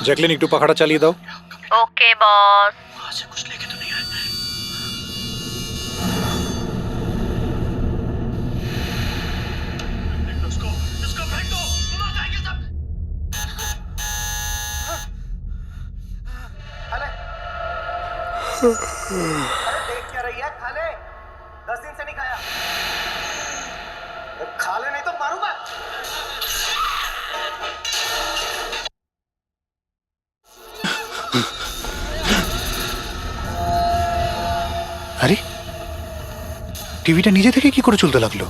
Jacqueline একটু পাখাটা চালিয়ে দাও। ওকে বস। देख क्या रही है? खा ले। 10 दिन से नहीं खाया। खा ले नहीं तो मारूंगा। আরে টিভিটা নিজে থেকে কি করে চলতে লাগলো?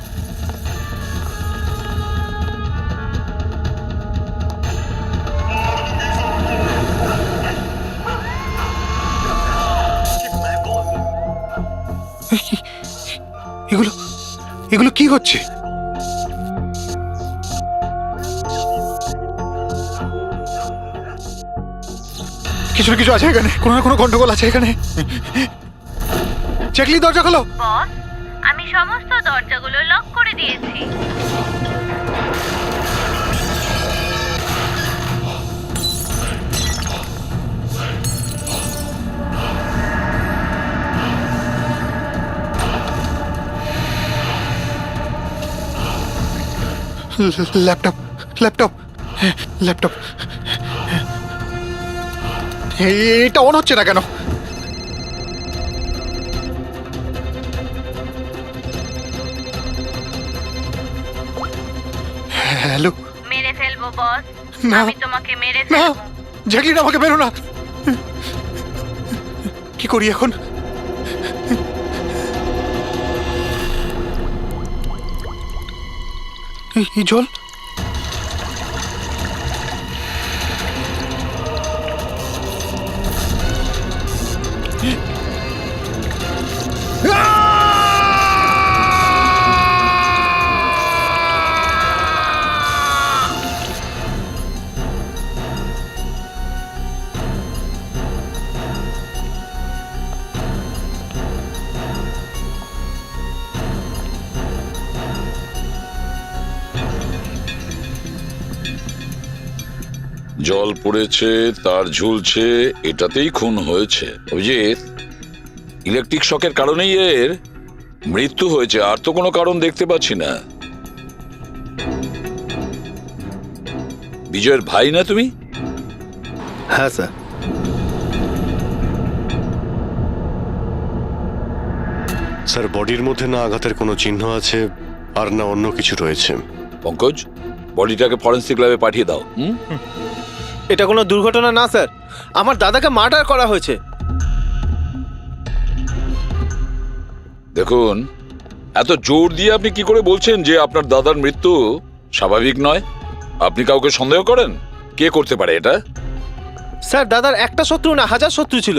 এগুলো এগুলো কি হচ্ছে? কিছু না কিছু আছে এখানে, কোনো না কোনো গন্ডগোল আছে এখানে। জ্যাকলিন দরজা খোলো। বস, আমি সমস্ত দরজাগুলো লক করে দিয়েছি। ল্যাপটপ ল্যাপটপ ল্যাপটপ এটা অন হচ্ছে না কেন? হ্যালো। মেরে ফেলবো বস, না। আমি তোমাকে মেরে না ফেলবো। জ্যাকলিন, আমাকে বেরো না। কি করি এখন? এই জল, জল পড়েছে, তার ঝুলছে, এটাতেই খুন হয়েছে। অভিজিৎ, ইলেকট্রিক শকের কারণেই এর মৃত্যু হয়েছে, আর তো কোনো কারণ দেখতে পাচ্ছি না। বিজয়ের ভাই না তুমি? হ্যাঁ স্যার। স্যার, বডির মধ্যে না আঘাতের কোনো চিহ্ন আছে আর না অন্য কিছু রয়েছে। পঙ্কজ, বডিটাকে ফরেন্সিক ল্যাবে পাঠিয়ে দাও। এটা কোনো দুর্ঘটনা না স্যার, আমার দাদাকে মার্ডার করা হয়েছে। দেখুন, এত জোর দিয়ে আপনি কি করে বলছেন যে আপনার দাদার মৃত্যু স্বাভাবিক নয়? আপনি কাউকে সন্দেহ করেন? কে করতে পারে এটা? স্যার, দাদার একটা শত্রু না, হাজার শত্রু ছিল।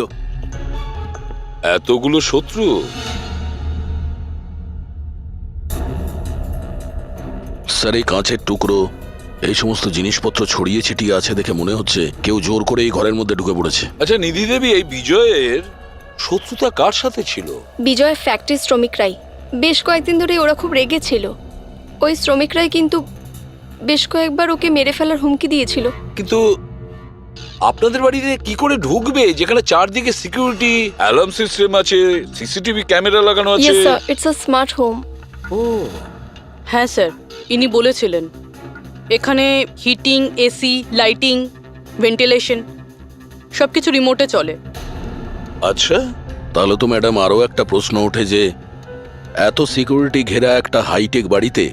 এতগুলো শত্রু? স্যার, এই কাঁচের টুকরো, এই সমস্ত জিনিসপত্র ছড়িয়ে ছিটিয়ে আছে দেখে মনে হচ্ছে কেউ জোর করে এই ঘরের মধ্যে ঢুকে পড়েছে। আচ্ছা নিধি দেবী, এই বিজয়ের শত্রুতা কার সাথে ছিল? বিজয় ফ্যাক্টরি শ্রমিকরাই। বেশ কয়েকদিন ধরে ওরা খুব রেগে ছিল। ওই শ্রমিকরাই কিন্তু বেশ কয়েকবার ওকে মেরে ফেলার হুমকি দিয়েছিল। কিন্তু আপনাদের বাড়িতে কি করে ঢুকবে যেখানে চারদিকে সিকিউরিটি, অ্যালার্ম সিস্টেম আছে, সিসিটিভি ক্যামেরা লাগানো আছে? Yes sir, it's a smart home. ও হ্যাঁ স্যার, ইনি বলেছিলেন এখানে হিটিং, এসি, লাইটিং, ভেন্টিলেশন সবকিছু রিমোটে চলে। আচ্ছা, তাহলে তো ম্যাডাম আরও একটা প্রশ্ন ওঠে যে এত সিকিউরিটি ঘেরা একটা হাইটেক বাড়িতে,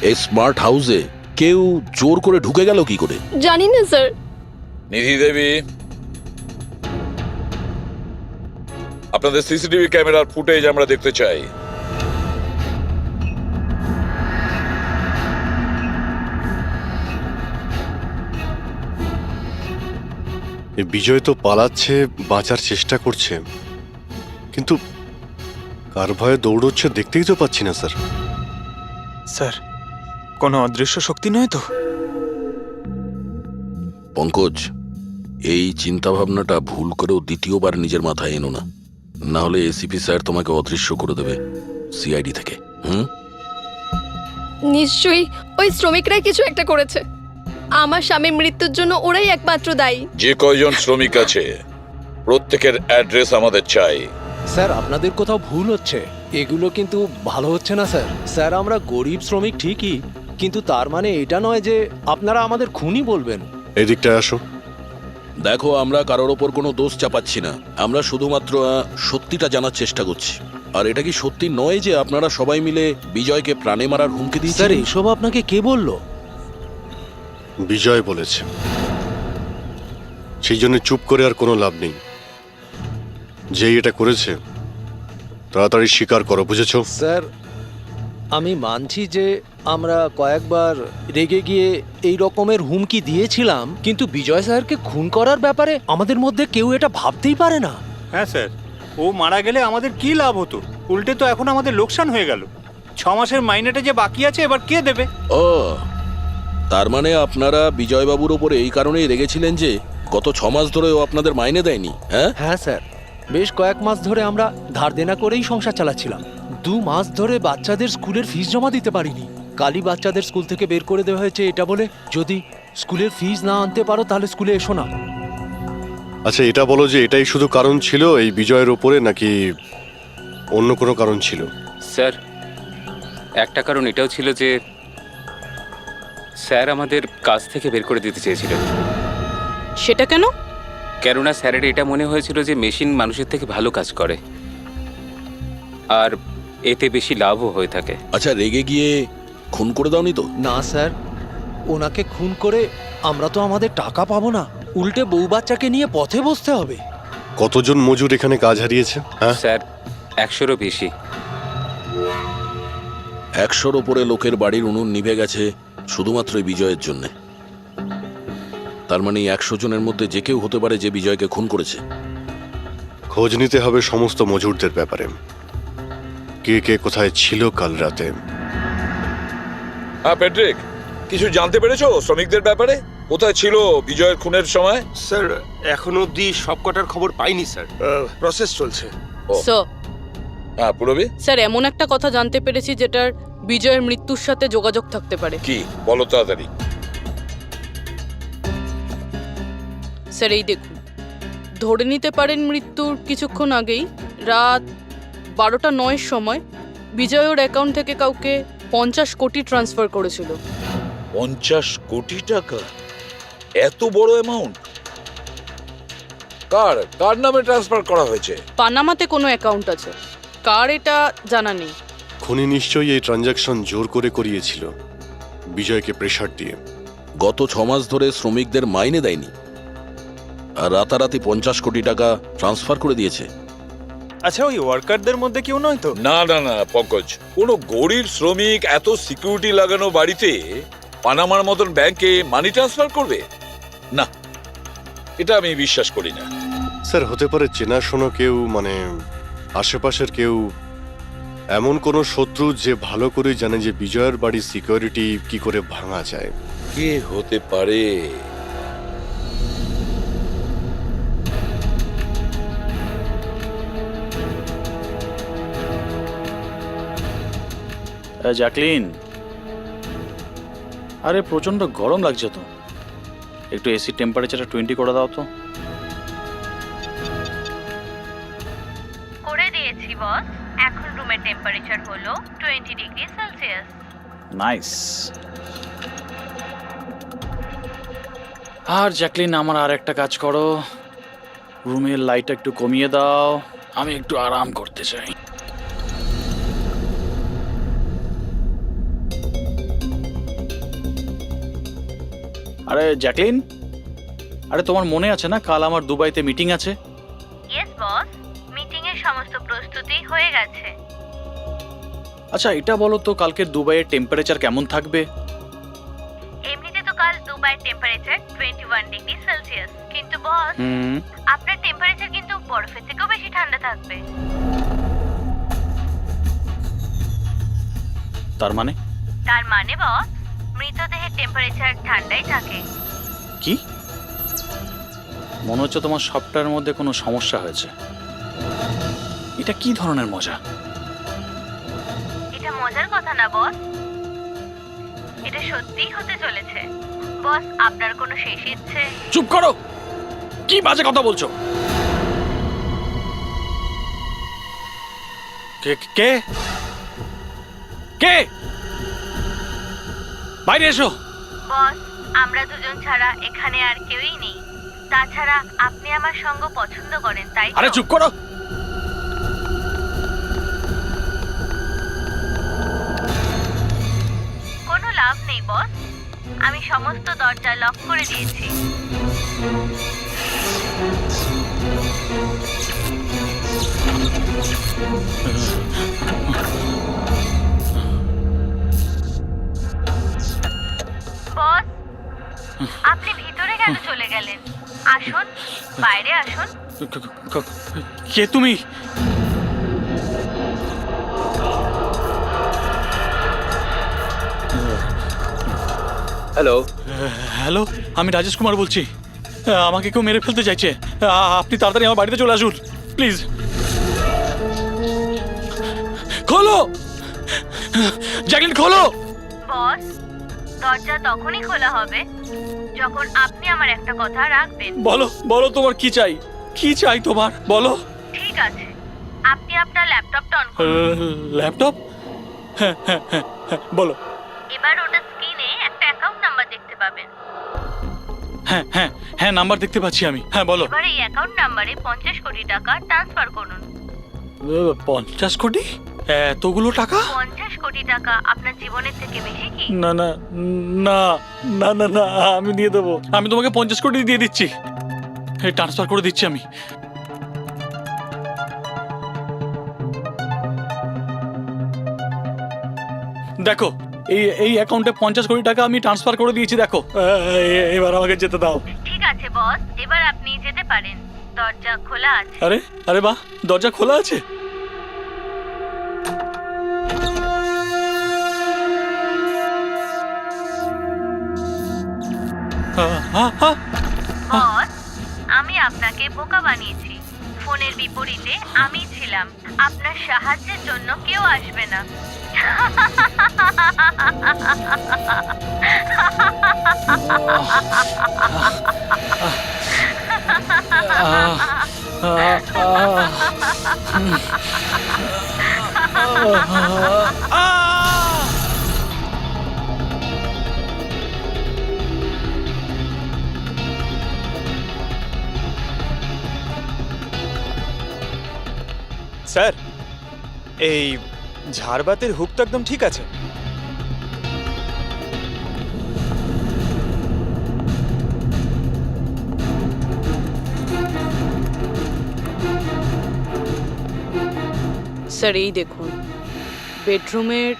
এই স্মার্ট হাউসে কেউ জোর করে ঢুকে গেল কি করে? জানি না স্যার। নিধি দেবী, আপনাদের সিসিটিভি ক্যামেরার ফুটেজ আমরা দেখতে চাই। বিজয় তো পালাচ্ছে, বাঁচার চেষ্টা করছে, কিন্তু কার ভয়ে দৌড়চ্ছে দেখতেই তো পাচ্ছি না স্যার। স্যার, কোনো অদৃশ্য শক্তি নয় তো? পঙ্কজ, এই চিন্তাভাবনাটা ভুল করেও দ্বিতীয়বার নিজের মাথায় এনো না, না হলে এসিপি স্যার তোমাকে অদৃশ্য করে দেবে সিআইডি থেকে। নিশ্চয়ই ওই শ্রমিকরাই কিছু একটা করেছে। আমার স্বামীর মৃত্যুর জন্য ওরাই একমাত্র দায়ী। যে কয়জন শ্রমিক আছে প্রত্যেকের অ্যাড্রেস আমাদের চাই। স্যার আপনাদের কোথাও ভুল হচ্ছে, এগুলো কিন্তু ভালো হচ্ছে না স্যার। স্যার আমরা গরিব শ্রমিক ঠিকই, কিন্তু তার মানে এটা নয় যে আপনারা আমাদের খুনি বলবেন। এদিকটায় আসো। দেখো, আমরা কারোর ওপর কোনো দোষ চাপাচ্ছি না, আমরা শুধুমাত্র সত্যিটা জানার চেষ্টা করছি। আর এটা কি সত্যি নয় যে আপনারা সবাই মিলে বিজয়কে প্রাণে মারার হুমকি দিয়েছেন? স্যার এসব আপনাকে কে বললো? বিজয় বলেছে, সেই জন্য চুপ করে আর কোনো লাভ নেই। যেই এটা করেছে তাড়াতাড়ি স্বীকার করো, বুঝেছো? স্যার আমি মানছি যে আমরা কয়েকবার রেগে গিয়ে এই রকমের হুমকি দিয়েছিলাম, কিন্তু বিজয় স্যারকে খুন করার ব্যাপারে আমাদের মধ্যে কেউ এটা ভাবতেই পারে না। হ্যাঁ স্যার, ও মারা গেলে আমাদের কি লাভ হতো? উল্টে তো এখন আমাদের লোকসান হয়ে গেল। 6 মাসের মাইনেটা যে বাকি আছে এবার কে দেবে? ও, তার মানে আপনারা বিজয়বাবুর ওপরে এই কারণেই রেগেছিলেন যে গত 6 মাস ধরে ও আপনাদের মাইনে দেয়নি? হ্যাঁ হ্যাঁ স্যার, বেশ কয়েক মাস ধরে আমরা ধার দেনা করেই সংসার চালাচ্ছিলাম। 2 মাস ধরে বাচ্চাদের স্কুলের ফিস জমা দিতে পারিনি। কালই বাচ্চাদের স্কুল থেকে বের করে দেওয়া হয়েছে এটা বলে, যদি স্কুলের ফিস না আনতে পারো তাহলে স্কুলে এসো না। আচ্ছা এটা বলো যে এটাই শুধু কারণ ছিল এই বিজয়ের ওপরে, নাকি অন্য কোনো কারণ ছিল? স্যার একটা কারণ এটাও ছিল যে স্যার আমাদের কাজ থেকে বের করে দিতে চেয়েছিলেন। সেটা কেন? কেননা স্যারের এটা মনে হয়েছিল যে মেশিন মানুষের থেকে ভালো কাজ করে আর এতে বেশি লাভও হয়ে থাকে। আচ্ছা, রেগে গিয়ে খুন করে দাওনি তো? না স্যার, ওনাকে খুন করে আমরা তো আমাদের টাকা পাবো না, উল্টে বউ বাচ্চাকে নিয়ে পথে বসতে হবে। কতজন মজুর এখানে কাজ হারিয়েছে? হ্যাঁ স্যার 100-রও বেশি। 100-র ওপরে লোকের বাড়ির উনুন নিভে গেছে শুধুমাত্র এই বিজয়ের জন্যে। তার মানে 100 জনের মধ্যে যে কেউ হতে পারে যে বিজয়কে খুন করেছে। খোঁজ নিতে হবে সমস্ত মজুরদের ব্যাপারে, কে কে কোথায় ছিল কাল রাতে। হ্যাঁ প্যাট্রিক, কিছু জানতে পেরেছো শ্রমিকদের ব্যাপারে? কোথায় ছিল বিজয়ের খুনের সময়? স্যার এখনো অবধি সব কটার খবর পাইনি স্যার, প্রসেস চলছে। স্যার, হ্যাঁ পুরবি, স্যার এমন একটা কথা জানতে পেরেছি যেটার বিজয়ের মৃত্যুর সাথে যোগাযোগ থাকতে পারে। কি বলো তাড়াতাড়ি। স্যার এই দেখুন, ধরে নিতে পারেন মৃত্যুর কিছুক্ষণ আগেই রাত 12টা 9-এর সময় বিজয় ওর অ্যাকাউন্ট থেকে কাউকে 50 কোটি ট্রান্সফার করেছিল। 50 কোটি টাকা? এত বড় অ্যামাউন্ট কার কার নামে ট্রান্সফার করা হয়েছে? পানামাতে কোনো অ্যাকাউন্ট আছে, কার এটা জানা নেই। খুনি নিশ্চয়ই এই ট্রানজাকশন জোর করে করিয়েছিল বিজয়কে প্রেসার দিয়ে। গত 6 মাস ধরে শ্রমিকদের মাইনে দেয়নি আর রাতারাতি 50 কোটি টাকা ট্রান্সফার করে দিয়েছে। আচ্ছা ওই ওয়ার্কারদের মধ্যে কেউ নয় তো? না না না পঙ্কজ, কোনো গরিব শ্রমিক এত সিকিউরিটি লাগানো বাড়িতে পানামার মতন ব্যাংকে মানি ট্রান্সফার করবে? না, এটা আমি বিশ্বাস করি না। স্যার হতে পারে চেনাশোনা কেউ, মানে আশেপাশের কেউ, এমন কোনো শত্রু যে ভালো করে জানে যে বিজয়ের বাড়ির সিকিউরিটি কি করে ভাঙা যায়। কে হতে পারে? জ্যাকলিন, আরে প্রচন্ড গরম লাগছে তো, একটু এসি টেম্পারেচারটা 20 করে দাও তো। করে দিয়েছি বস। এখন রুমের টেম্পারেচার হলো 20 ডিগ্রি সেলসিয়াস। নাইস। আর জ্যাকলিন, আমার আর একটা কাজ করো, রুমের লাইটটা একটু কমিয়ে দাও, আমি একটু আরাম করতে চাই। আরে জ্যাকলিন, আরে তোমার মনে আছে না কাল আমার দুবাইতে মিটিং আছে? ইয়েস বস, মিটিং এর সমস্ত প্রস্তুতি হয়ে গেছে। আচ্ছা এটা বলো তো, কালকে দুবাইয়ের টেম্পারেচার কেমন থাকবে? এমনিতে তো কাল দুবাইয়ের টেম্পারেচার 21 ডিগ্রি সেলসিয়াস, কিন্তু বস আপনার টেম্পারেচার কিন্তু বরফের থেকেও বেশি ঠান্ডা থাকবে। তার মানে? তার মানে বস, মৃতদেহের টেম্পারেচার ঠান্ডাই থাকে। কি? মনে হচ্ছে তোমার সফটওয়্যারের মধ্যে কোনো সমস্যা হয়েছে। এটা কি ধরনের মজা? এটা মজার কথা না বস, এটা সত্যিই হতে চলেছে। বস আপনার কোনো শেষ ইচ্ছে? চুপ করো, কি বাজে কথা বলছো? কে কে কে বাইরে এসো। বস আমরা দুজন ছাড়া এখানে আর কেউই নেই। তাছাড়া আপনি আমার সঙ্গ পছন্দ করেন, তাই তো? আরে চুপ করো। কোনো লাভ নেই বস, আমি সমস্ত দরজা লক করে দিয়েছি। বস আপনি ভিতরে কেন চলে গেলেন? আসুন, বাইরে আসুন। কে তুমি? হ্যালো, হ্যালো, আমি রাজেশ কুমার বলছি। আমাকে কেউ মেরে ফেলতে চাইছে। আপনি তাড়াতাড়ি আমার বাড়িতে চলে আসুন প্লিজ। খোলো জ্যাকলিন, খোলো। বস দরজা তখনই খোলা হবে যখন আপনি আমার একটা কথা রাখবেন। বলো বলো, তোমার কি চাই? কি চাই তোমার, বলো। ঠিক আছে, আপনি আপনার ল্যাপটপটা অন করুন। ল্যাপটপ? হ্যাঁ হ্যাঁ হ্যাঁ হ্যাঁ, বলো। এবার ওটা স্ক্রিনে একটা অ্যাকাউন্ট নাম্বার দেখতে পাবেন। হ্যাঁ হ্যাঁ হ্যাঁ, নাম্বার দেখতে পাচ্ছি আমি। হ্যাঁ বলো। এবার এই অ্যাকাউন্ট নাম্বারে 50 কোটি টাকা ট্রান্সফার করুন। 50 কোটি? এতগুলো টাকা? 50 কোটি টাকা আপনার জীবনের থেকে বেশি কি? না না না না না না, আমি দিয়ে দেবো। আমি তোমাকে 50 কোটি দিয়ে দিচ্ছি। ট্রান্সফার করে দিচ্ছি আমি। দেখো, এই অ্যাকাউন্টে 50 কোটি টাকা আমি ট্রান্সফার করে দিয়েছি। দেখো, এবার আমাকে যেতে দাও। ঠিক আছে বস, এবার আপনি যেতে পারেন। দরজা খোলা আছে। আরে আরে বাহ, দরজা খোলা আছে। বস আমি আপনাকে বোকা বানিয়েছি। ফোনের বিপরীতে আমি ছিলাম। আপনার সাহায্যের জন্য কেউ আসবে না। স্যার, এই ঝাড়বাতির হুক তো একদম ঠিক আছে। স্যার এই দেখুন, বেডরুমের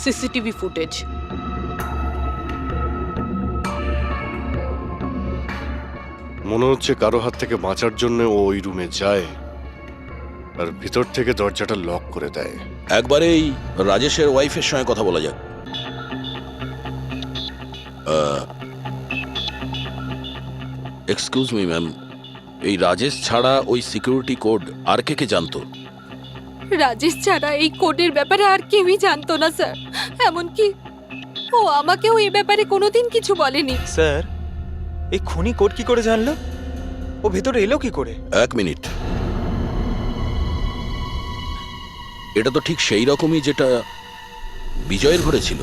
সিসিটিভি ফুটেজ। মনে হচ্ছে কারো হাত থেকে বাঁচার জন্য ও ওই রুমে যায় আর ভিতর থেকে দরজাটা লক করে দেয়। একবারেই রাজেশের ওয়াইফের সঙ্গে কথা বলা যাক। এক্সকিউজ মি ম্যাম, এই রাজেশ ছাড়া ওই সিকিউরিটি কোড আর কে কে জানতো? রাজেশ ছাড়া এই কোডের ব্যাপারে আর কেউই জানতো না স্যার। এমনকি ও আমাকেও এই ব্যাপারে কোনোদিন কিছু বলেনি। স্যার, এই খুনি কোড কি করে জানলো? ও ভেতরে এলো কি করে? এক মিনিট, এটা তো ঠিক সেই রকমই যেটা বিজয়ের ঘরে ছিল।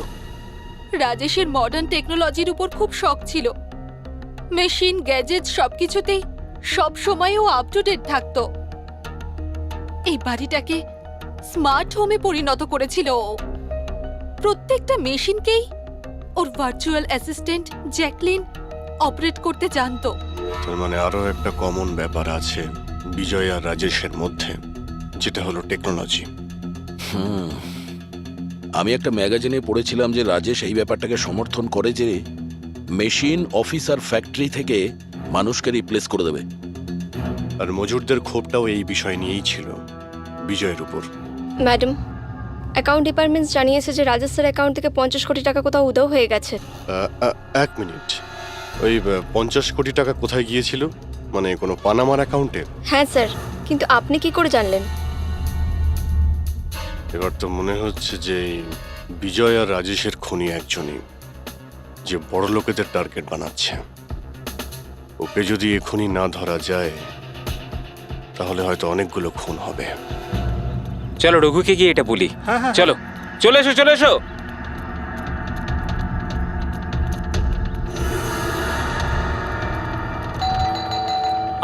রাজেশের মডার্ন টেকনোলজির উপর খুব শখ ছিল। মেশিন, গ্যাজেট সবকিছুতেই সব সময় ও আপ টু ডেট থাকতো। এই বাড়িটাকে স্মার্ট হোমে পরিণত করেছিল ও। প্রত্যেকটা মেশিনকেই ওর ভার্চুয়াল অ্যাসিস্ট্যান্ট জ্যাকলিন অপারেট করতে জানতো। তার মানে আরো একটা কমন ব্যাপার আছে বিজয় আর রাজেশের মধ্যে, যেটা হলো টেকনোলজি। আমি একটা ম্যাগাজিনে পড়েছিলাম যে রাজেশ এই ব্যাপারটাকে সমর্থন করে যে মেশিন, অফিস আর ফ্যাক্টরি থেকে মানুষকে রিপ্লেস করে দেবে। আর মজুরদের ক্ষোভটাও এই বিষয় নিয়েই ছিল, বিজয়ের উপর। ম্যাডাম, অ্যাকাউন্ট ডিপার্টমেন্ট জানিয়েছে যে রাজেশ স্যার অ্যাকাউন্ট থেকে 50 কোটি টাকা কোথাও উধাও হয়ে গেছে। এক মিনিট, ওই 50 কোটি টাকা কোথায় গিয়েছিল? মানে কোনো পানামার অ্যাকাউন্টে? হ্যাঁ স্যার, কিন্তু আপনি কি করে জানলেন? এবার তো মনে হচ্ছে যে বিজয় আর রাজেশের খুনি একজনই। যে বড় লোকেদের টার্গেট বানাচ্ছে। ওকে যদি এখনই না ধরা যায় তাহলে হয়তো অনেকগুলো খুন হবে। চলো রঘুকে গিয়ে এটা বলি। হ্যাঁ, হ্যাঁ, চলো চলে এসো চলে এসো।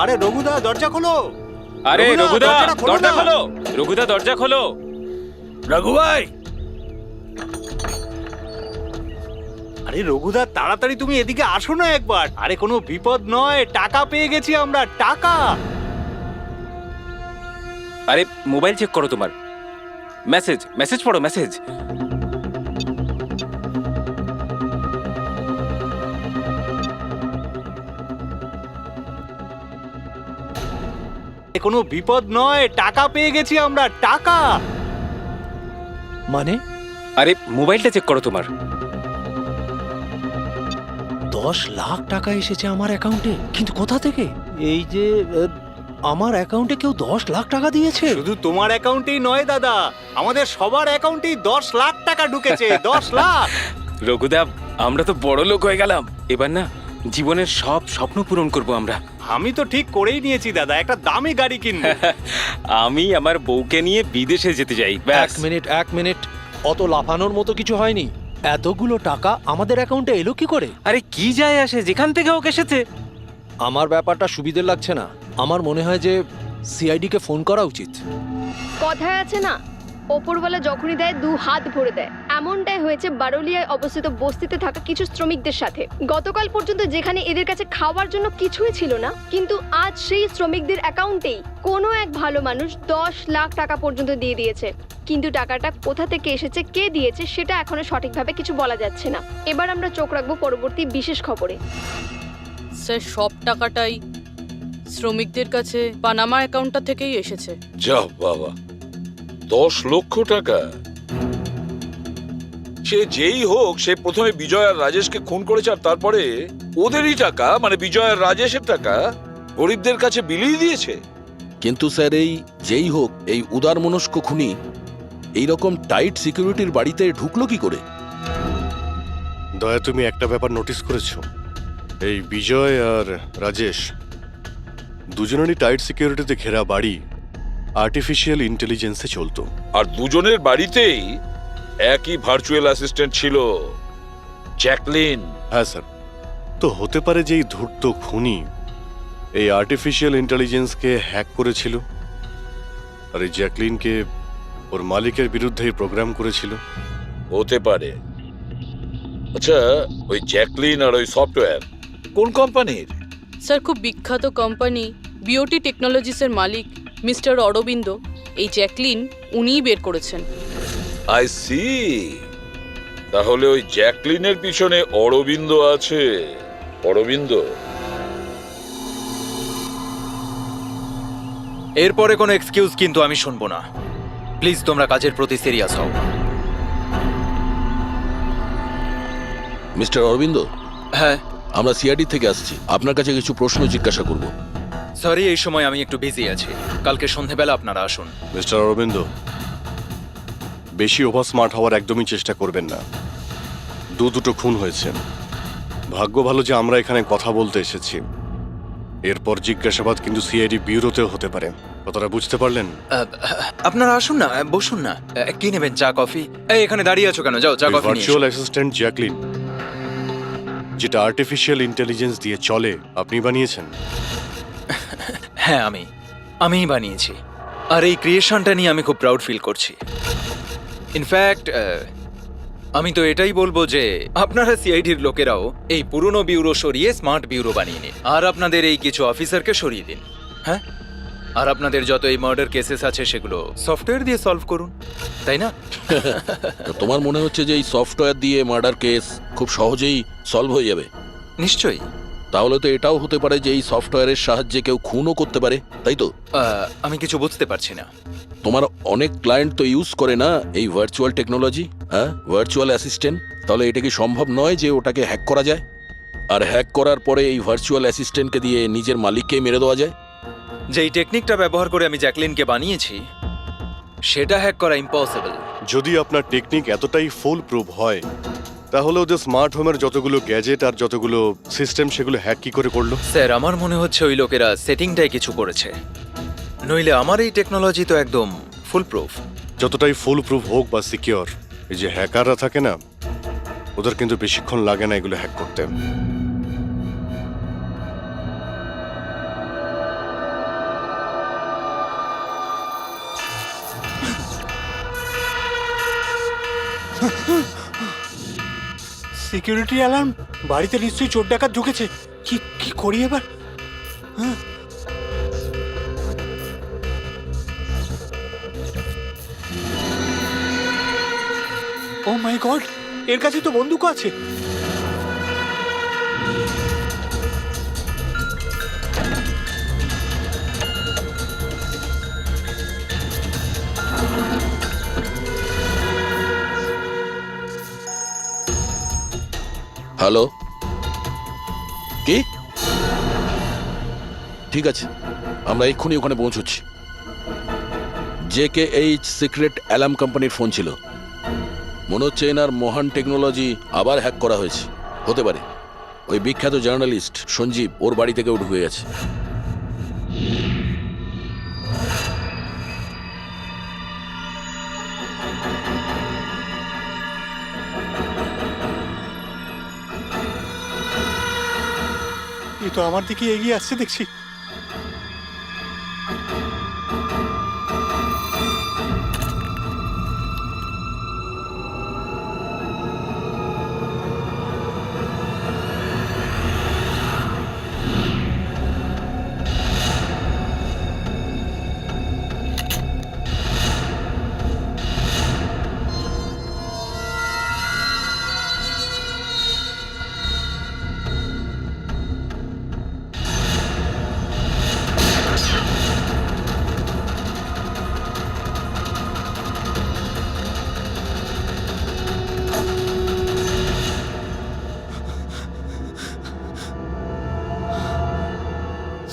আরে রঘুদা দরজা খোলো। আরে রঘুদা, রঘুদা দরজাটা খোলো দরজা না। খোলো, রঘুদা দরজা খোলো। রঘু ভাই, আরে রঘুদা তাড়াতাড়ি তুমি এদিকে আসো না একবার। আরে কোনো বিপদ নয়, টাকা পেয়ে গেছি আমরা, টাকা। আরে মোবাইল চেক করো তোমার। মেসেজ মেসেজ পড়ো মেসেজ। কোনো বিপদ নয়, টাকা পেয়ে গেছি আমরা, টাকা। মানে আরে মোবাইলটা চেক করো তোমার। 10 লাখ টাকা এসেছে আমার অ্যাকাউন্টে, কিন্তু কোথা থেকে? এই যে আমার অ্যাকাউন্টে কেউ 10 লাখ টাকা দিয়েছে? শুধু তোমার অ্যাকাউন্টেই নয় দাদা, আমাদের সবার অ্যাকাউন্টেই 10 লাখ টাকা ঢুকেছে। 10 লাখ। রঘুদা আমরা তো বড় লোক হয়ে গেলাম, এবার না জীবনের সব স্বপ্ন পূরণ করব আমরা। আমি তো ঠিক করেই নিয়েছি দাদা, একটা দামি গাড়ি কিনবো। আমি আমার বউকে নিয়ে বিদেশে যেতে চাই, ব্যাস। এক মিনিট, অত লাফানোর মতো কিছু হয়নি। এতগুলো টাকা আমাদের অ্যাকাউন্টে এলো কি করে? আরে কি যায় আসে, যেখান থেকে হোক এসেছে। আমার ব্যাপারটা সুবিধের লাগছে না। আমার মনে হয় যে সিআইডি কে ফোন করা উচিত। কথায় আছে না, ওপরওয়ালা যখনই দেয় 2 হাত ভরে দেয়। এমনটাই হয়েছে বারোলিয়ায় অবস্থিত বস্তিতে থাকা কিছু শ্রমিকদের সাথে। গতকাল পর্যন্ত যেখানে এদের কাছে খাওয়ার জন্য কিছুই ছিল না, কিন্তু আজ সেই শ্রমিকদের অ্যাকাউন্টেই কোনো এক ভালো মানুষ 10 লাখ টাকা পর্যন্ত দিয়ে দিয়েছে। কিন্তু টাকাটা কোথা থেকে এসেছে, কে দিয়েছে, সেটা এখনো সঠিকভাবে কিছু বলা যাচ্ছে না। এবার আমরা চোখ রাখবো পরবর্তী বিশেষ খবরে। স্যার সব টাকাটাই শ্রমিকদের কাছে পানামা অ্যাকাউন্টটা থেকেই এসেছে। যা বাবা, 10 লক্ষ টাকা! সে যেই হোক, সে প্রথমে বিজয় আর রাজেশকে খুন করেছে, আর তারপরে ওদেরই টাকা, মানে বিজয় আর রাজেশের টাকা গরিবদের কাছে বিলিয়ে দিয়েছে। কিন্তু স্যার, এই যেই হোক, এই উদারমনস্ক খুনি এইরকম টাইট সিকিউরিটির বাড়িতে ঢুকলো কি করে? দয়া, তুমি একটা ব্যাপার নোটিস করেছো? এই বিজয় আর রাজেশ দুজনেরই টাইট সিকিউরিটিতে ঘেরা বাড়ি আর্টিফিশিয়াল ইন্টেলিজেন্সে চলতো। আর দুজনের বাড়িতেই একই ভার্চুয়াল অ্যাসিস্ট্যান্ট ছিল, জ্যাকলিন। হ্যাঁ স্যার, তো হতে পারে যে এই ধূর্ত খুনি এই আর্টিফিশিয়াল ইন্টেলিজেন্সকে হ্যাক করেছিল আর এই জ্যাকলিনকে ওর মালিকের বিরুদ্ধে প্রোগ্রাম করেছিল। হতে পারে। আচ্ছা, ওই জ্যাকলিন আর ওই সফটওয়্যার কোন কোম্পানির? স্যার খুব বিখ্যাত কোম্পানি বিওটি টেকনোলজিসের মালিক মিস্টার অরবিন্দ, এই জ্যাকলিন উনিই বের করেছেন। I see. তাহলে ওই জ্যাকলিনের পিছনে অরবিন্দ আছে। অরবিন্দ এরপরে কোনো এক্সকিউজ কিন্তু আমি শুনবো না। প্লিজ তোমরা কাজের প্রতি সিরিয়াস হও। মিস্টার অরবিন্দ, হ্যাঁ, আমরা সিআইডি থেকে আসছি, আপনার কাছে কিছু প্রশ্ন জিজ্ঞাসা করব। সরি, এই সময় আমি একটু বিজি আছি। কালকে সন্ধেবেলা আপনারা আসুন। মিস্টার অরবিন্দ, বেশি ওভার স্মার্ট হওয়ার একদমই চেষ্টা করবেন না। দুটো খুন হয়েছে। ভাগ্য ভালো যে আমরা এখানে কথা বলতে এসেছি। এরপর জিজ্ঞাসাবাদ কিন্তু সিআইডি ব্যুরোতেও হতে পারে। কথাটা বুঝতে পারলেন? আপনারা আসুন না, বসুন না। কি নেবেন, চা কফি? এই এখানে দাঁড়িয়ে আছো কেন? যাও চা কফি নিয়ে ভার্চুয়াল এসো। অ্যাসিস্ট্যান্ট জ্যাকলিন, যেটা আর্টিফিশিয়াল ইন্টেলিজেন্স দিয়ে চলে, আপনি বানিয়েছেন? হ্যাঁ, আমিই বানিয়েছি। আর এই ক্রিয়েশনটা নিয়ে আমি খুব প্রাউড ফিল করছি। ইনফ্যাক্ট আমি তো এটাই বলবো যে আপনারা সিআইডির লোকেরাও এই পুরনো ব্যুরো সরিয়ে স্মার্ট ব্যুরো বানিয়ে নিন, আর আপনাদের এই কিছু অফিসারকে সরিয়ে দিন। হ্যাঁ, আর আপনাদের যত এই মার্ডার কেসেস আছে সেগুলো সফটওয়্যার দিয়ে সলভ করুন, তাই না? তো তোমার মনে হচ্ছে যে এই সফটওয়্যার দিয়ে মার্ডার কেস খুব সহজেই সলভ হয়ে যাবে? নিশ্চয়ই। তাহলে তো এটাও হতে পারে যে এই সফটওয়্যারের সাহায্যে কেউ খুনও করতে পারে, তাই তো? আমি কিছু বুঝতে পারছি না। তোমার অনেক ক্লায়েন্ট তো ইউজ করে না এই ভার্চুয়াল টেকনোলজি, হ্যাঁ, ভার্চুয়াল অ্যাসিস্ট্যান্ট। তাহলে এটা কি সম্ভব নয় যে ওটাকে হ্যাক করা যায়, আর হ্যাক করার পরে এই ভার্চুয়াল অ্যাসিস্ট্যান্টকে দিয়ে নিজের মালিককেই মেরে দেওয়া যায়? যেই টেকনিকটা ব্যবহার করে আমি জ্যাকলিনকে বানিয়েছি সেটা হ্যাক করা ইম্পসিবল। যদি আপনার টেকনিক এতটাই ফুল প্রুফ হয় তাহলে ওদের স্মার্ট হোমের যতগুলো গ্যাজেট আর যতগুলো সিস্টেম সেগুলো হ্যাক কি করে করলো? স্যার আমার মনে হচ্ছে ওই লোকেরা সেটিংটাই কিছু করেছে, নইলে আমার এই টেকনোলজি তো একদম ফুল প্রুফ। যতটাই ফুল প্রুফ হোক বা সিকিওর, এই যে হ্যাকাররা থাকে না, ওদের কিন্তু বেশিক্ষণ লাগে না এগুলো হ্যাক করতে। Security alarm! বাড়িতে নিশ্চয়ই চোর ডাকাত ঢুকেছে। কি কি করি এবার? হ্যাঁ। ও মাই গড, এর কাছে তো বন্দুক আছে। হ্যালো, কি? ঠিক আছে, আমরা এক্ষুনি ওখানে পৌঁছচ্ছি। JKH সিক্রেট অ্যালার্ম কোম্পানির ফোন ছিল। মনে হচ্ছে এনার মহান টেকনোলজি আবার হ্যাক করা হয়েছে। হতে পারে ওই বিখ্যাত জার্নালিস্ট সঞ্জীব ওর বাড়ি থেকে ঢুকে গেছে। এ তো আমার দিকে এগিয়ে আসছে দেখছি।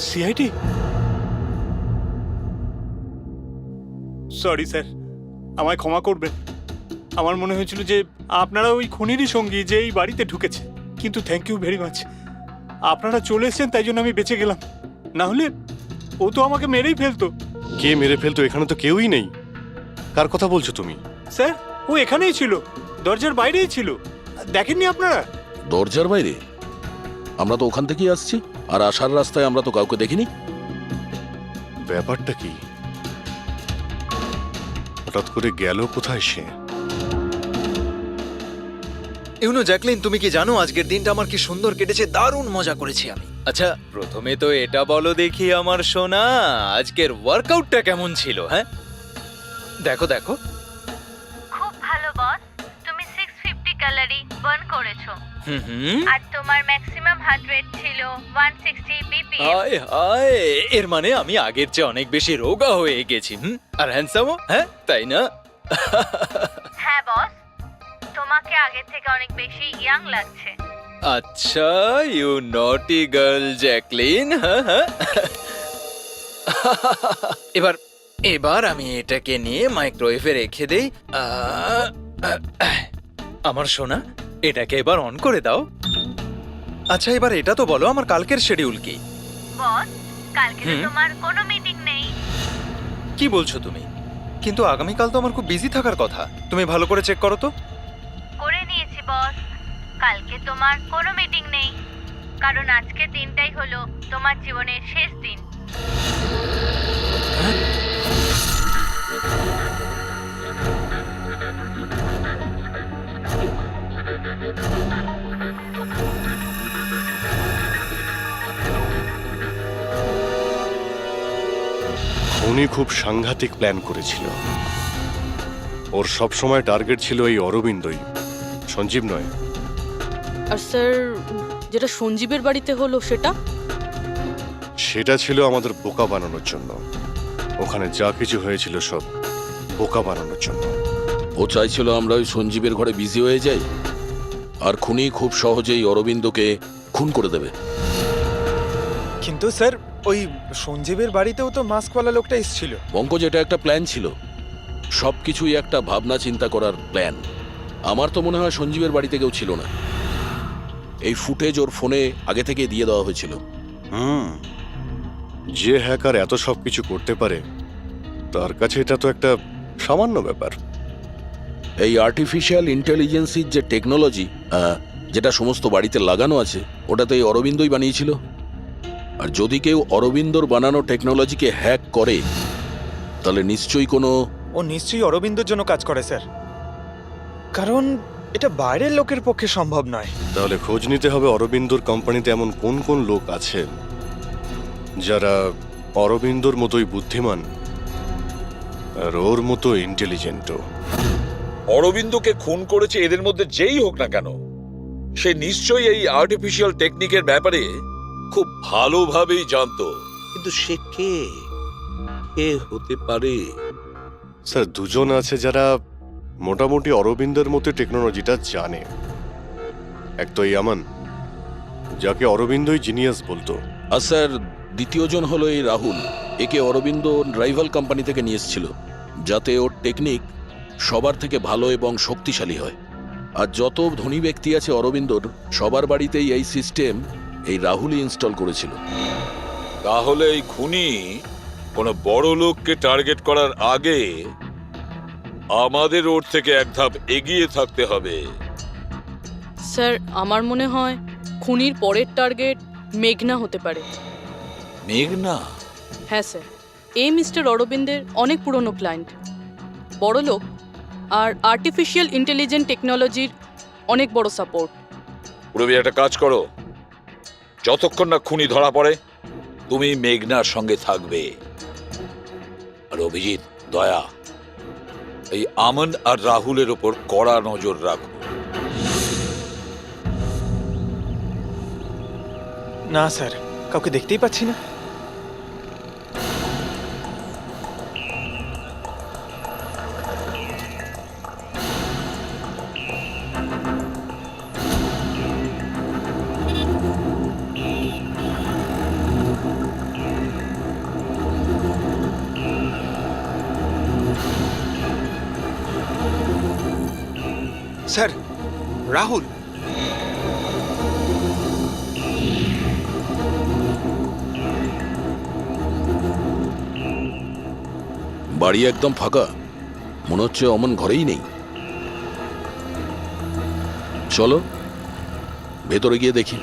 সিআইডি? সরি স্যার, আমায় ক্ষমা করবেন। আমার মনে হয়েছিল যে আপনারা ওই খুনিরই সঙ্গী যে এই বাড়িতে ঢুকেছে। কিন্তু থ্যাংক ইউ ভেরি মাচ, আপনারা চলে এসেছেন তাই জন্য আমি বেঁচে গেলাম। না হলে ও তো আমাকে মেরেই ফেলতো। কে মেরে ফেলতো? এখানে তো কেউই নেই। কার কথা বলছো তুমি? স্যার ও এখানেই ছিল, দরজার বাইরেই ছিল। দেখেননি আপনারা? দরজার বাইরে? আমরা তো ওখান থেকেই আসছি, আর আসার রাস্তায় আমরা তো কাউকে দেখিনি। ব্যাপারটা কি? হঠাৎ করে গেল কোথায় সে? ইউনো জ্যাকলিন, তুমি কি জানো আজকের দিনটা আমার কি সুন্দর কেটেছে? দারুণ মজা করেছি আমি। আচ্ছা প্রথমে তো এটা বলো দেখি আমার সোনা, আজকের ওয়ার্কআউটটা কেমন ছিল? হ্যাঁ দেখো দেখো। খুব ভালো বস, তুমি 650 ক্যালোরি বার্ন করেছো। হুম, আর তোমার ম্যাক্সিমাম হার্ট রেট ছিল 160 বিপিএম। হায় হায়, এর মানে আমি আগের চেয়ে অনেক বেশি রোগা হয়ে গেছি। আর হ্যান্ডসামও, হ্যাঁ তাই না? হ্যাঁ বস, তোমাকে আগের থেকে অনেক বেশি ইয়াং লাগছে। আচ্ছা, ইউ নটি গার্ল জ্যাকলিন। এবার এবার আমি এটাকে নিয়ে মাইক্রোওয়েভে রেখে দেই। আমার সোনা, এটাকে এবার অন করে দাও। আচ্ছা এবার এটা তো বলো আমার কালকের শিডিউল কি? বস, কালকে তো তোমার কোনো মিটিং নেই। কি বলছো তুমি? কিন্তু আগামীকাল তো আমার খুব বিজি থাকার কথা। তুমি ভালো করে চেক করো তো। করে নিয়েছি বস, কালকে তোমার কোনো মিটিং নেই, কারণ আজকের দিনটাই হলো তোমার জীবনের শেষ দিন। উনি খুব সাংঘাতিক প্ল্যান করেছিল। ওর সব সময় টার্গেট ছিল এই অরবিন্দই, সঞ্জীব নয়। আর স্যার, যেটা সঞ্জীবের বাড়িতে হলো সেটা? সেটা ছিল আমাদের বোকা বানানোর জন্য। ওখানে যা কিছু হয়েছিল সব বোকা বানানোর জন্য। ও চাইছিল আমরা ওই সঞ্জীবের ঘরে বিজি হয়ে যাই, আর খুনি খুব সহজেই অরবিন্দকে খুন করে দেবে। কিন্তু স্যার, ওই সঞ্জীবের বাড়িতেও তো মাস্কওয়ালা লোকটা এসেছিল। পঙ্কজ, এটা একটা প্ল্যান ছিল। সবকিছুই একটা ভাবনা চিন্তা করার প্ল্যান। আমার তো মনে হয় সঞ্জীবের বাড়িতে কেউ ছিল না। এই ফুটেজ ওর ফোনে আগে থেকে দিয়ে দেওয়া হয়েছিল। যে হ্যাকার এত সব কিছু করতে পারে তার কাছে এটা তো একটা সামান্য ব্যাপার। এই আর্টিফিশিয়াল ইন্টেলিজেন্সির যে টেকনোলজি যেটা সমস্ত বাড়িতে লাগানো আছে, ওটা তো এই অরবিন্দই বানিয়েছিল। আর যদি কেউ অরবিন্দর বানানো টেকনোলজিকে হ্যাক করে তাহলে নিশ্চয়ই কোনো ও নিশ্চয়ই অরবিন্দর জন্য কাজ করে স্যার, কারণ এটা বাইরের লোকের পক্ষে সম্ভব নয়। তাহলে খোঁজ নিতে হবে অরবিন্দর কোম্পানিতে এমন কোন কোন লোক আছে যারা অরবিন্দর মতোই বুদ্ধিমান আর ওর মতো ইন্টেলিজেন্টও। অরবিন্দকে খুন করেছে এদের মধ্যে যেই হোক না কেন, সে নিশ্চয়ই এই আর্টিফিশিয়াল টেকনিকের ব্যাপারে খুব ভালোভাবেই জানতো। কিন্তু সে কে হতে পারে? স্যার, দুজন আছে যারা মোটামুটি অরবিন্দের মতো টেকনোলজিটা জানে। এক তো ইয়ামান, যাকে অরবিন্দই জিনিয়াস বলতো। আর স্যার দ্বিতীয়জন হলো এই রাহুল। একে অরবিন্দ রাইভাল কোম্পানি থেকে নিয়ে এসেছিল, যাতে ওর টেকনিক সবার থেকে ভালো এবং শক্তিশালী হয়। আর যত ধনী ব্যক্তি আছে অরবিন্দর, সবার বাড়িতেই এই সিস্টেম এই রাহুলই ইনস্টল করেছিল। তাহলে এই খুনি কোনো বড় লোককে টার্গেট করার আগে আমাদের ওর থেকে এক ধাপ এগিয়ে থাকতে হবে। স্যার আমার মনে হয় খুনির পরের টার্গেট মেঘনা হতে পারে। মেঘনা? হ্যাঁ স্যার, এই মিস্টার অরবিন্দের অনেক পুরনো ক্লায়েন্ট, বড় লোক, আর আর্টিফিশিয়াল ইন্টেলিজেন্ট টেকনোলজির অনেক বড় সাপোর্ট। পুরবি একটা কাজ করো, যতক্ষণ না খুনি ধরা পড়ে তুমি মেঘনার সঙ্গে থাকবে। আর অভিজিৎ, দয়া, এই আমন আর রাহুলের ওপর কড়া নজর রাখো। না স্যার, কাউকে দেখতেই পাচ্ছি না। স্যার, রাহুল। বাড়ি একদম ফাঁকা, মনে হচ্ছে অমন ঘরেই নেই। চলো ভেতরে গিয়ে দেখি।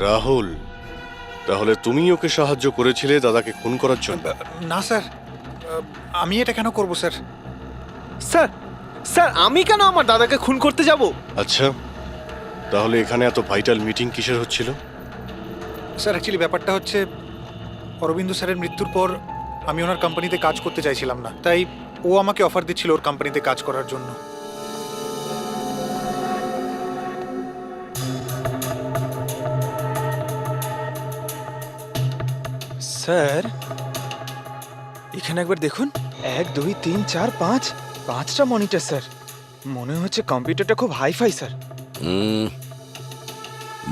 রাহুল, তাহলে তুমি ওকে সাহায্য করেছিলে দাদাকে খুন করার জন্য? না স্যার, আমি এটা কেন করব স্যার? স্যার, স্যার আমি কেন আমার দাদাকে খুন করতে যাব? আচ্ছা, তাহলে এখানে এত ভাইটাল মিটিং কিসের হচ্ছিল? স্যার অ্যাকচুয়ালি ব্যাপারটা হচ্ছে, অরবিন্দ স্যারের মৃত্যুর পর আমি ওনার কোম্পানিতে কাজ করতে চাইছিলাম না, তাই ও আমাকে অফার দিচ্ছিল ওর কোম্পানিতে কাজ করার জন্য। স্যার এখানে একবার দেখুন, 1 2 3 4 5, 5টা মনিটর স্যার। মনে হচ্ছে কম্পিউটারটা খুব হাইফাই স্যার।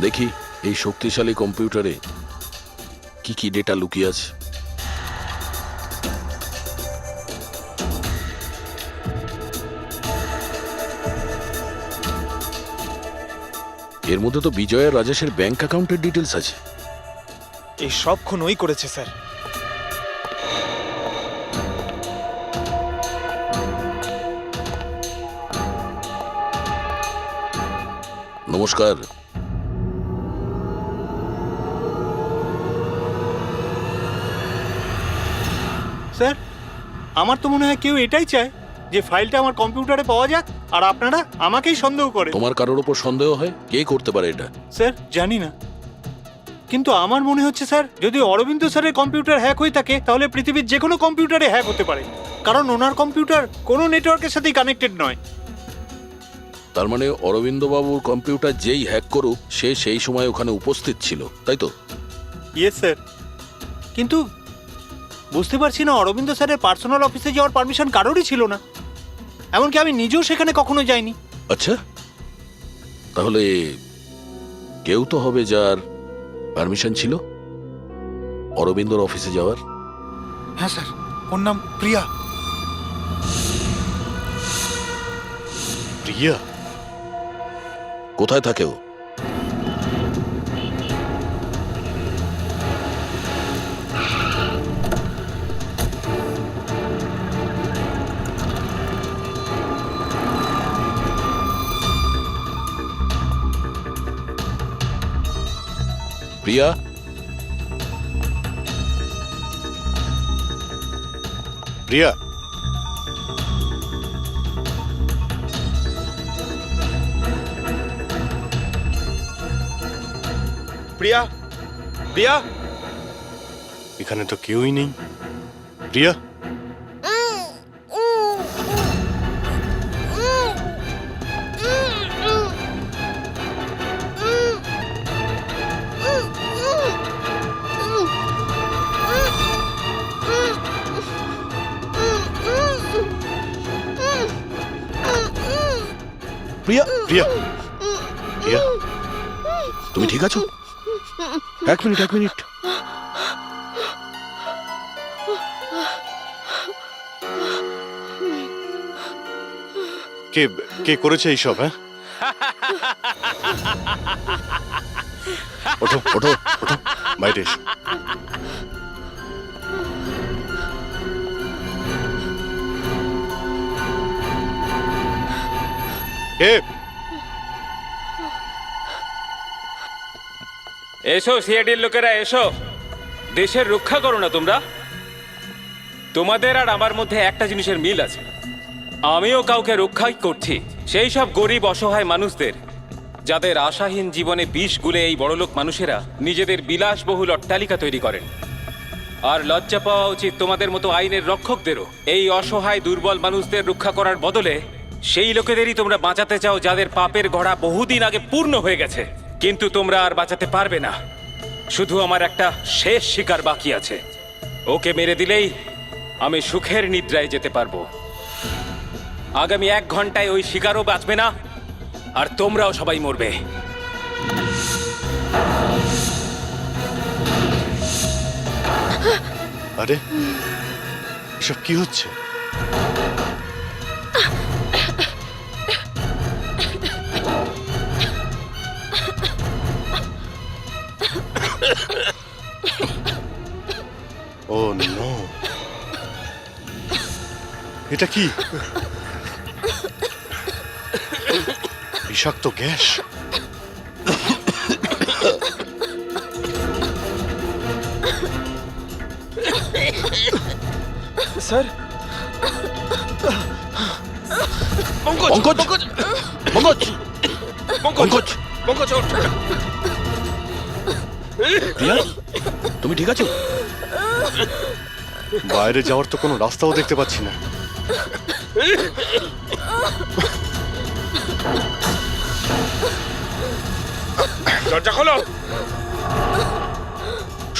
দেখি এই শক্তিশালী কম্পিউটারে কি কি ডেটা লুকিয়ে আছে। এর মধ্যে তো বিজয় আর রাজেশের ব্যাংক অ্যাকাউন্টের ডিটেলস আছে। এই সব খুন ওই করেছে স্যার। নমস্কার। স্যার, আমার তো মনে হয় কেউ এটাই চায় যে ফাইলটা আমার কম্পিউটারে পাওয়া যাক, আর আপনারা আমাকেই সন্দেহ করে। তোমার কারোর ওপর সন্দেহ হয়? কে করতে পারে এটা? স্যার জানি না, কিন্তু আমার মনে হচ্ছে স্যার, যদি অরবিন্দ স্যারের কম্পিউটার হ্যাক হয়ে থাকে তাহলে পৃথিবীর যে কোনো কম্পিউটারে হ্যাক হতে পারে, কারণ ওনার কম্পিউটার কোনো নেটওয়ার্কের সাথেই কানেক্টেড নয়। তার মানে অরবিন্দবাবুর কম্পিউটার যেই হ্যাক করুক সে সেই সময় ওখানে উপস্থিত ছিল, তাই তো? ইয়েস স্যার, কিন্তু বুঝতে পারছি না অরবিন্দ স্যারের পার্সোনাল অফিসে যাওয়ার পারমিশন কারোরই ছিল না, এমনকি আমি নিজেও সেখানে কখনো যাইনি। আচ্ছা, তাহলে কেউ তো হবে যার পারমিশন ছিল অরবিন্দর অফিসে যাওয়ার। হ্যাঁ স্যার, ওর নাম প্রিয়া। প্রিয়া? কোথায় থাকে ও? প্রিয়া? প্রিয়া? প্রিয়া, প্রিয়া, এখানে তো কেউই নেই। প্রিয়া? প্রিয়া? প্রিয়া? প্রিয়া? তুমি ঠিক আছো? এক মিনিট, এক মিনিট। কে কে করেছে এইসব? হ্যাঁ, ওঠো ওঠো ওঠো, বাইরে এসো। কে? এসো সিআইডির লোকেরা, এসো। দেশের রক্ষা করো না তোমরা? তোমাদের আর আমার মধ্যে একটা জিনিসের মিল আছে, আমিও কাউকে রক্ষাই করছি, সেই সব গরিব অসহায় মানুষদের যাদের আশাহীন জীবনে বিষ গুলে এই বড়লোক মানুষেরা নিজেদের বিলাসবহুল অট্টালিকা তৈরি করেন। আর লজ্জা পাওয়া উচিত তোমাদের মতো আইনের রক্ষকদেরও। এই অসহায় দুর্বল মানুষদের রক্ষা করার বদলে সেই লোকেদেরই তোমরা বাঁচাতে চাও যাদের পাপের ঘোড়া বহুদিন আগে পূর্ণ হয়ে গেছে। কিন্তু তোমরা আর বাঁচাতে পারবে না। শুধু আমার একটা শেষ শিকার বাকি আছে, ওকে মেরে দিলেই আমি সুখের নিদ্রায় যেতে পারবো। আগামী 1 ঘন্টায় ওই শিকারও বাঁচবে না, আর তোমরাও সবাই মরবে। আরে এসব কি হচ্ছে? ও নো, এটা কি? বিষাক্ত গ্যাস। স্যার, পঙ্কজ! পঙ্কজ! পঙ্কজ! পঙ্কজ! পঙ্কজ, ওঠ। প্রিয়া, তুমি ঠিক আছো? বাইরে যাওয়ার তো কোনো রাস্তাও দেখতে পাচ্ছি না। দরজা খোলো।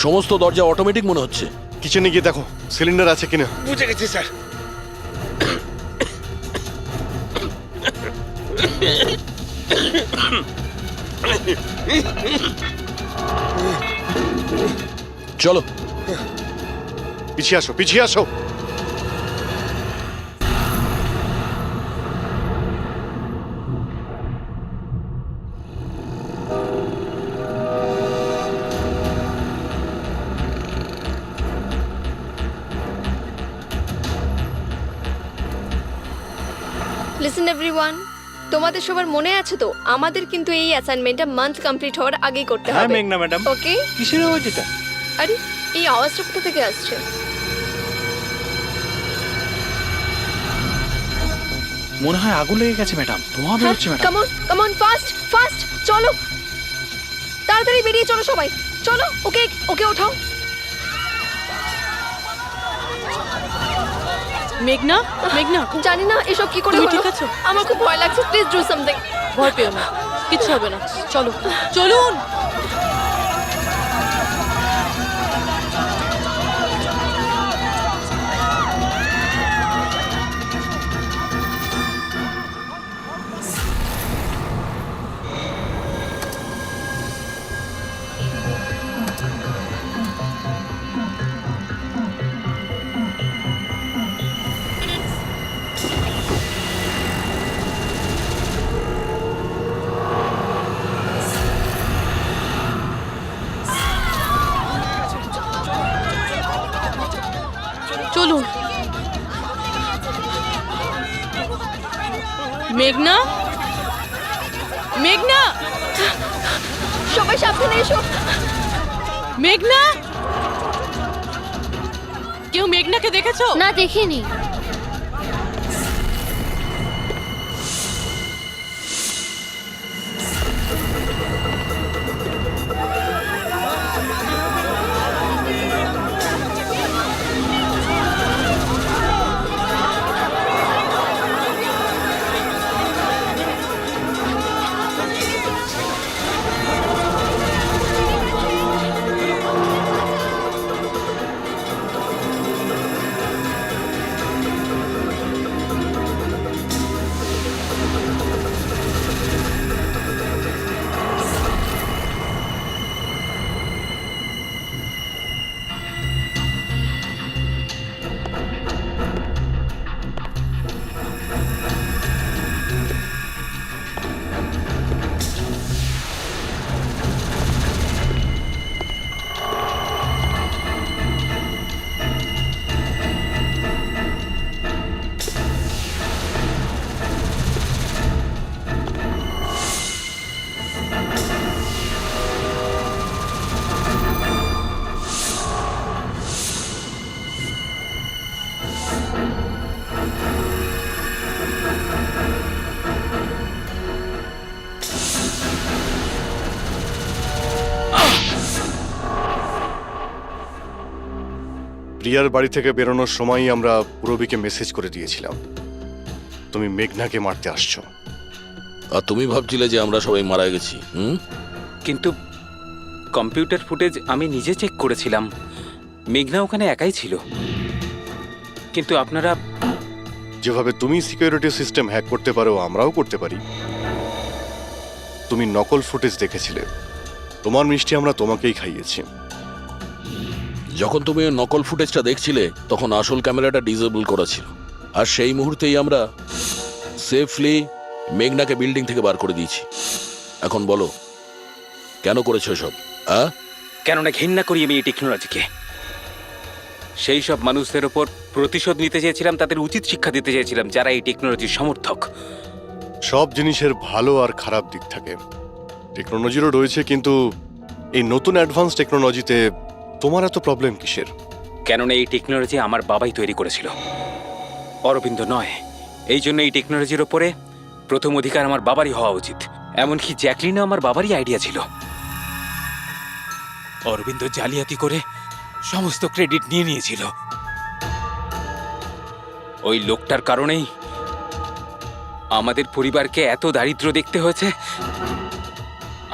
সমস্ত দরজা অটোমেটিক মনে হচ্ছে। কিচেনে গিয়ে দেখো সিলিন্ডার আছে কিনা। বুঝে গেছি স্যার। চলো পিছিয়ে আসো, পিছিয়ে আসো। লিসেন এভরিওয়ান, তোমাদের সবার মনে আছে তো আমাদের কিন্তু এই অ্যাসাইনমেন্টটা মান্থ কমপ্লিট হওয়ার আগেই করতে হ্যাঁ হবে। মেঘনা ম্যাডাম। ওকে? কিসের আওয়াজ এটা? আরে এই আওয়াজটা কোথা থেকে আসছে? মনে হয় আগুন লেগে গেছে ম্যাডাম, ধোঁয়া বেরোচ্ছে madam. Come on, come on, fast fast, চলো তাড়াতাড়ি বেরিয়ে চলো সবাই, চলো। ওকে ওকে ওঠাও। মেঘনা, মেঘনা, জানি না এসব কি করে তুমি হলো। ঠিক আছো? আমার খুব ভয় লাগছে, প্লিজ ডু সামথিং। ভয় পেও না, কিচ্ছু হবে না। চলো, চলুন। চলুন। মেঘনা, মেঘনা, সবাই সাবধানে এসো। মেঘনা, কেউ মেঘনাকে দেখেছো? না, দেখিনি। প্রিয়ার বাড়ি থেকে বেরোনোর সময়ই আমরা পুরবীকে মেসেজ করে দিয়েছিলাম তুমি মেঘনাকে মারতে আসছো। আর তুমি ভাবছিলে যে আমরা সবাই মারা গেছি? কিন্তু কম্পিউটার ফুটেজ আমি নিজে চেক করেছিলাম, মেঘনা ওখানে একাই ছিল। কিন্তু আপনারা যেভাবে তুমি সিকিউরিটি সিস্টেম হ্যাক করতে পারো আমরাও করতে পারি। তুমি নকল ফুটেজ দেখেছিলে, তোমার মিষ্টি আমরা তোমাকেই খাইয়েছি। যখন তুমি ওই নকল ফুটেজটা দেখছিলে তখন আসল ক্যামেরাটা ডিসেবল করা ছিল, আর সেই মুহূর্তেই আমরা সেফলি মেঘনাকে বিল্ডিং থেকে বার করে দিয়েছি। এখন বলো কেন করেছো এসব? কেননা ঘৃণা করি আমি এই টেকনোলজিকে। সেই সব মানুষদের ওপর প্রতিশোধ নিতে চেয়েছিলাম, তাদের উচিত শিক্ষা দিতে চেয়েছিলাম যারা এই টেকনোলজির সমর্থক। সব জিনিসের ভালো আর খারাপ দিক থাকে, টেকনোলজিরও রয়েছে, কিন্তু এই নতুন অ্যাডভান্স টেকনোলজিতে তোমার এত প্রবলেম কিসের? কেননা এই টেকনোলজি আমার বাবাই তৈরি করেছিল, অরবিন্দ নয়। এই জন্য এই টেকনোলজির ওপরে প্রথম অধিকার আমার বাবারই হওয়া উচিত। এমনকি জ্যাকলিনও আমার বাবারই আইডিয়া ছিল। অরবিন্দ জালিয়াতি করে সমস্ত ক্রেডিট নিয়ে নিয়েছিল। ওই লোকটার কারণেই আমাদের পরিবারকে এত দারিদ্র দেখতে হয়েছে।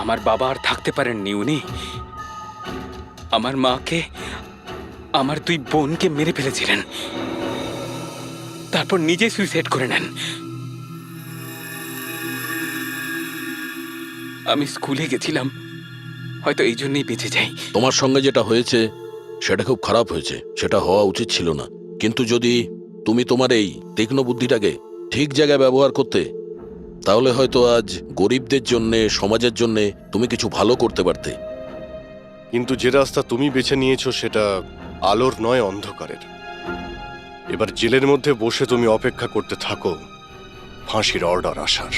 আমার বাবা আর থাকতে পারেননি, উনি আমার মাকে, আমার দুই বোনকে মেরে ফেলেছিলেন, তারপর নিজে সুইসাইড করে নেন। আমি স্কুলে গেছিলাম, হয়তো এই জন্যই বেঁচে যাই। তোমার সঙ্গে যেটা হয়েছে সেটা খুব খারাপ হয়েছে, সেটা হওয়া উচিত ছিল না। কিন্তু যদি তুমি তোমার এই তীক্ষ্ণ বুদ্ধিটাকে ঠিক জায়গায় ব্যবহার করতে, তাহলে হয়তো আজ গরিবদের জন্যে, সমাজের জন্যে তুমি কিছু ভালো করতে পারতে। কিন্তু যে রাস্তা তুমি বেছে নিয়েছো সেটা আলোর নয়, অন্ধকারের। এবার জেলের মধ্যে বসে তুমি অপেক্ষা করতে থাকো ফাঁসির অর্ডার আসার।